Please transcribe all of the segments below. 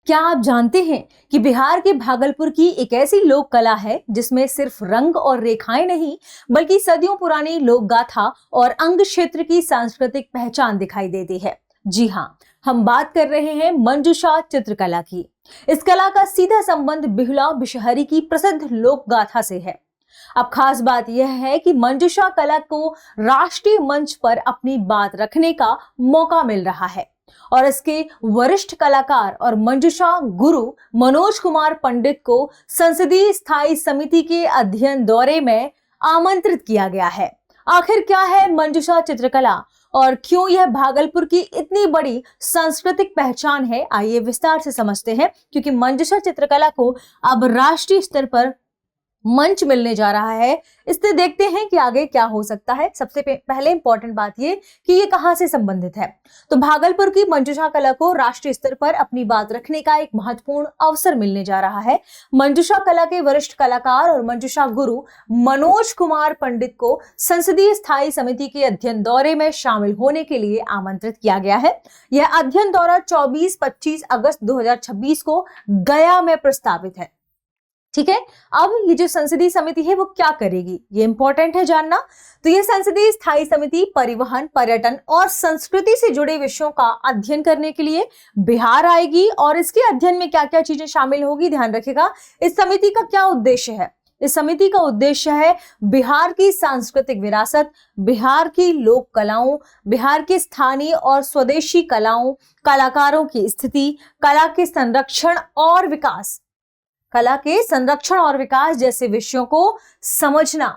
क्या आप जानते हैं कि बिहार के भागलपुर की एक ऐसी लोक कला है जिसमें सिर्फ रंग और रेखाएं नहीं बल्कि सदियों पुरानी लोक गाथा और अंग क्षेत्र की सांस्कृतिक पहचान दिखाई देती है। जी हाँ, हम बात कर रहे हैं मंजूषा चित्रकला की। इस कला का सीधा संबंध बिहुला बिशहरी की प्रसिद्ध लोक गाथा से है। अब खास बात यह है कि मंजूषा कला को राष्ट्रीय मंच पर अपनी बात रखने का मौका मिल रहा है और इसके वरिष्ठ कलाकार और मंजूषा गुरु मनोज कुमार पंडित को संसदीय स्थायी समिति के अध्ययन दौरे में आमंत्रित किया गया है। आखिर क्या है मंजूषा चित्रकला और क्यों यह भागलपुर की इतनी बड़ी सांस्कृतिक पहचान है, आइए विस्तार से समझते हैं। क्योंकि मंजूषा चित्रकला को अब राष्ट्रीय स्तर पर मंच मिलने जा रहा है, इससे देखते हैं कि आगे क्या हो सकता है। सबसे पहले इंपॉर्टेंट बात ये कि ये कहां से संबंधित है। तो भागलपुर की मंजूषा कला को राष्ट्रीय स्तर पर अपनी बात रखने का एक महत्वपूर्ण अवसर मिलने जा रहा है। मंजूषा कला के वरिष्ठ कलाकार और मंजूषा गुरु मनोज कुमार पंडित को संसदीय स्थायी समिति के अध्ययन दौरे में शामिल होने के लिए आमंत्रित किया गया है। यह अध्ययन दौरा 24-25 अगस्त 2026 को गया में प्रस्तावित है। ठीक है, अब ये जो संसदीय समिति है वो क्या करेगी, ये इंपॉर्टेंट है जानना। तो ये संसदीय स्थायी समिति परिवहन, पर्यटन और संस्कृति से जुड़े विषयों का अध्ययन करने के लिए बिहार आएगी। और इसके अध्ययन में क्या क्या चीजें शामिल होगी, ध्यान रखिएगा। इस समिति का क्या उद्देश्य है? इस समिति का उद्देश्य है बिहार की सांस्कृतिक विरासत, बिहार की लोक कलाओं, बिहार के स्थानीय और स्वदेशी कलाओं, कलाकारों की स्थिति, कला के संरक्षण और विकास जैसे विषयों को समझना।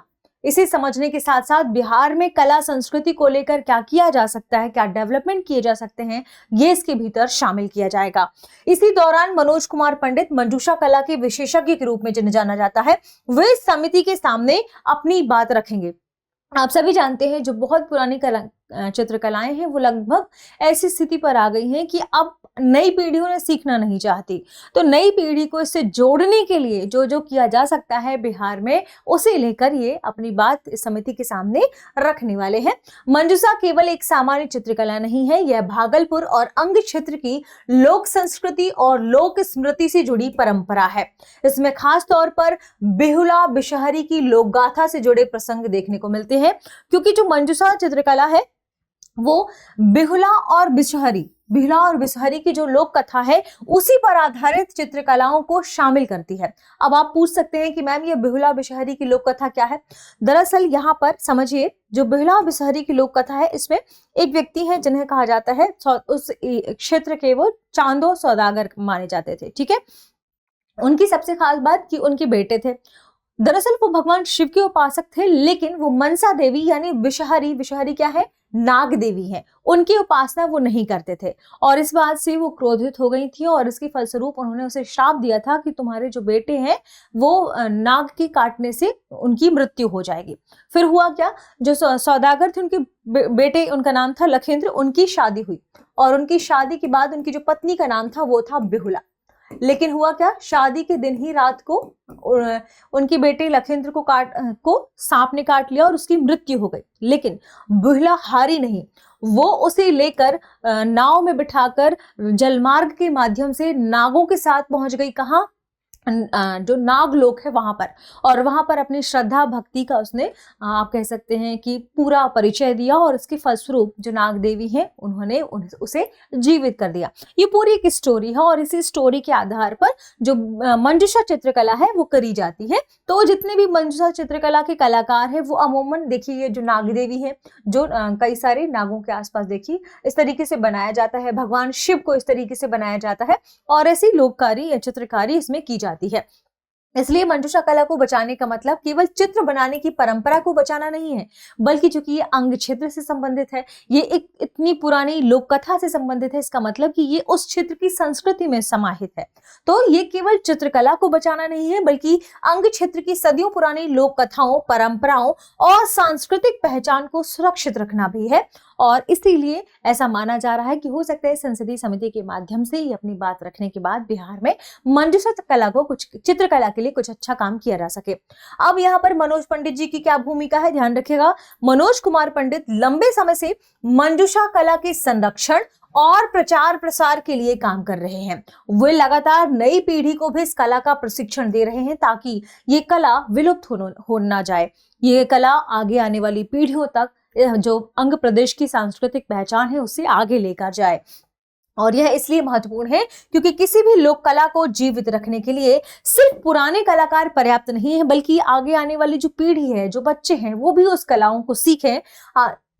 इसे समझने के साथ साथ बिहार में कला संस्कृति को लेकर क्या किया जा सकता है, क्या डेवलपमेंट किए जा सकते हैं, ये इसके भीतर शामिल किया जाएगा। इसी दौरान मनोज कुमार पंडित, मंजूषा कला के विशेषज्ञ के रूप में जिन्हें जाना जाता है, वे इस समिति के सामने अपनी बात रखेंगे। आप सभी जानते हैं जो बहुत पुरानी चित्रकलाएं हैं वो लगभग ऐसी स्थिति पर आ गई हैं कि अब नई पीढ़ी उन्हें सीखना नहीं चाहती। तो नई पीढ़ी को इससे जोड़ने के लिए जो जो किया जा सकता है बिहार में, उसे लेकर ये अपनी बात इस समिति के सामने रखने वाले हैं। मंजूषा केवल एक सामान्य चित्रकला नहीं है, यह भागलपुर और अंग क्षेत्र की लोक संस्कृति और लोक स्मृति से जुड़ी परंपरा है। इसमें खास तौर पर बिहुला बिशहरी की लोक गाथा से जुड़े प्रसंग देखने को मिलते हैं। क्योंकि जो मंजूषा चित्रकला है वो बिहुला और बिशहरी की जो लोक कथा है उसी पर आधारित चित्रकलाओं को शामिल करती है। अब आप पूछ सकते हैं कि मैम ये बिहुला बिशहरी की लोक कथा क्या है। दरअसल यहाँ पर समझिए, जो बिहुला बिशहरी की लोक कथा है इसमें एक व्यक्ति है जिन्हें कहा जाता है, उस क्षेत्र के वो चांदो सौदागर माने जाते थे। ठीक है, उनकी सबसे खास बात कि उनके बेटे थे। दरअसल वो भगवान शिव के उपासक थे, लेकिन वो मनसा देवी यानी बिशहरी क्या है, नाग देवी है, उनकी उपासना वो नहीं करते थे। और इस बात से वो क्रोधित हो गई थी और इसके फलस्वरूप उन्होंने उसे श्राप दिया था कि तुम्हारे जो बेटे हैं वो नाग के काटने से उनकी मृत्यु हो जाएगी। फिर हुआ क्या, जो सौदागर थे उनके बेटे, उनका नाम था लखेंद्र, उनकी शादी हुई और उनकी शादी के बाद उनकी जो पत्नी का नाम था वो था बिहुला। लेकिन हुआ क्या, शादी के दिन ही रात को उनके बेटे लखेंद्र को सांप ने काट लिया और उसकी मृत्यु हो गई। लेकिन बिहुला हारी नहीं, वो उसे लेकर नाव में बिठाकर जलमार्ग के माध्यम से नागों के साथ पहुंच गई। कहां? जो नागलोक है वहां पर, और वहां पर अपनी श्रद्धा भक्ति का उसने आप कह सकते हैं कि पूरा परिचय दिया और इसके फलस्वरूप जो नाग देवी है उन्होंने उसे जीवित कर दिया। ये पूरी एक स्टोरी है और इसी स्टोरी के आधार पर जो मंजूषा चित्रकला है वो करी जाती है। तो जितने भी मंजूषा चित्रकला के कलाकार हैं वो अमूमन देखिए, ये जो नाग देवी है जो कई सारे नागों के आसपास देखिए इस तरीके से बनाया जाता है, भगवान शिव को इस तरीके से बनाया जाता है और ऐसी लोककारी या चित्रकारी इसमें की जाती है। इसलिए मंजूषा कला को बचाने का मतलब केवल चित्र बनाने की परंपरा को बचाना नहीं है, बल्कि चूंकि ये अंग क्षेत्र से संबंधित है, ये एक इतनी पुरानी लोक कथा से संबंधित है, इसका मतलब कि ये उस क्षेत्र की संस्कृति में समाहित है। तो ये केवल चित्रकला को बचाना नहीं है, बल्कि अंग क्षेत्र की सदियों पुरानी लोक कथाओं, परंपराओं और सांस्कृतिक पहचान को सुरक्षित रखना भी है। और इसीलिए ऐसा माना जा रहा है कि हो सकता है संसदीय समिति के माध्यम से ही अपनी बात रखने के बाद बिहार में मंजूषा कला को कुछ चित्रकला के लिए कुछ अच्छा काम किया जा सके। अब यहाँ पर मनोज पंडित जी की क्या भूमिका है, ध्यान रखिएगा। मनोज कुमार पंडित लंबे समय से मंजूषा कला के संरक्षण और प्रचार प्रसार के लिए काम कर रहे हैं। वे लगातार नई पीढ़ी को भी इस कला का प्रशिक्षण दे रहे हैं ताकि ये कला विलुप्त हो ना जाए। ये कला आगे आने वाली पीढ़ियों तक जो अंग प्रदेश की सांस्कृतिक पहचान है उससे आगे लेकर जाए। और यह इसलिए महत्वपूर्ण है क्योंकि किसी भी लोक कला को जीवित रखने के लिए सिर्फ पुराने कलाकार पर्याप्त नहीं है, बल्कि आगे आने वाली जो पीढ़ी है, जो बच्चे हैं, वो भी उस कलाओं को सीखें।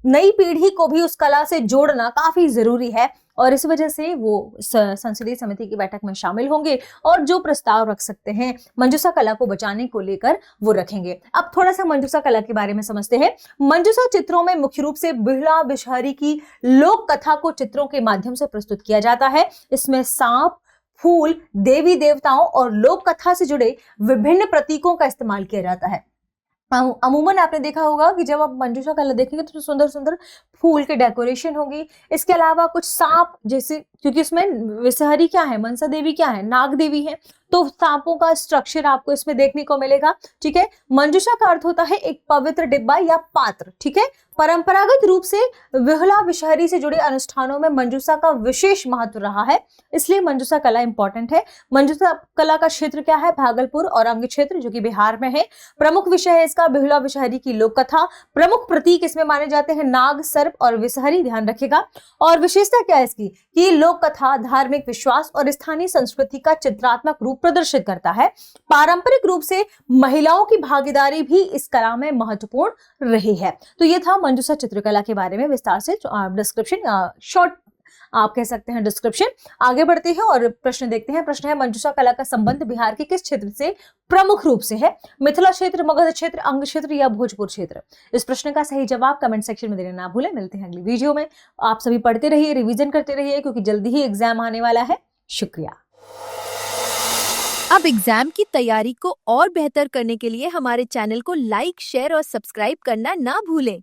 नई पीढ़ी को भी उस कला से जोड़ना काफी जरूरी है और इस वजह से वो संसदीय समिति की बैठक में शामिल होंगे और जो प्रस्ताव रख सकते हैं मंजूषा कला को बचाने को लेकर वो रखेंगे। अब थोड़ा सा मंजूषा कला के बारे में समझते हैं। मंजूषा चित्रों में मुख्य रूप से बिहला बिशहरी की लोक कथा को चित्रों के माध्यम से प्रस्तुत किया जाता है। इसमें सांप, फूल, देवी देवताओं और लोक कथा से जुड़े विभिन्न प्रतीकों का इस्तेमाल किया जाता है। अमूमन आपने देखा होगा कि जब आप मंजूषा कला देखेंगे तो सुंदर सुंदर फूल के डेकोरेशन होगी। इसके अलावा कुछ सांप जैसे, क्योंकि इसमें विषहरी क्या है, मनसा देवी क्या है, नाग देवी है, तो सांपों का स्ट्रक्चर आपको इसमें देखने को मिलेगा। ठीक है, मंजूषा का अर्थ होता है एक पवित्र डिब्बा या पात्र। ठीक है, परंपरागत रूप से विहला विषहरी से जुड़े अनुष्ठानों में मंजूषा का विशेष महत्व रहा है, इसलिए मंजूषा कला इंपॉर्टेंट है। मंजूषा कला का क्षेत्र क्या है, भागलपुर और अंग क्षेत्र जो कि बिहार में है। प्रमुख विषय है इसका बिहला विषहरी की लोक कथा। प्रमुख प्रतीक इसमें माने जाते हैं नाग, सर्प और विषहरी, ध्यान रखिएगा। और विशेषता क्या है इसकी कि लोक कथा धार्मिक विश्वास और स्थानीय संस्कृति का चित्रात्मक रूप प्रदर्शित करता है। पारंपरिक रूप से महिलाओं की भागीदारी भी इस कला में महत्वपूर्ण रही है। तो ये था मंजूषा चित्रकला के बारे में विस्तार से डिस्क्रिप्शन, शॉर्ट आप कह सकते हैं डिस्क्रिप्शन। आगे बढ़ते हैं और प्रश्न देखते हैं। प्रश्न है मंजूषा कला का संबंध बिहार के किस क्षेत्र से प्रमुख रूप से है, मिथिला क्षेत्र, मगध क्षेत्र, अंग क्षेत्र या भोजपुर क्षेत्र। इस प्रश्न का सही जवाब कमेंट सेक्शन में देना ना भूलें। मिलते हैं अगली वीडियो में। आप सभी पढ़ते रहिए, रिवीजन करते रहिए क्योंकि जल्दी ही एग्जाम आने वाला है। शुक्रिया। अब एग्जाम की तैयारी को और बेहतर करने के लिए हमारे चैनल को लाइक, शेयर और सब्सक्राइब करना ना भूलें।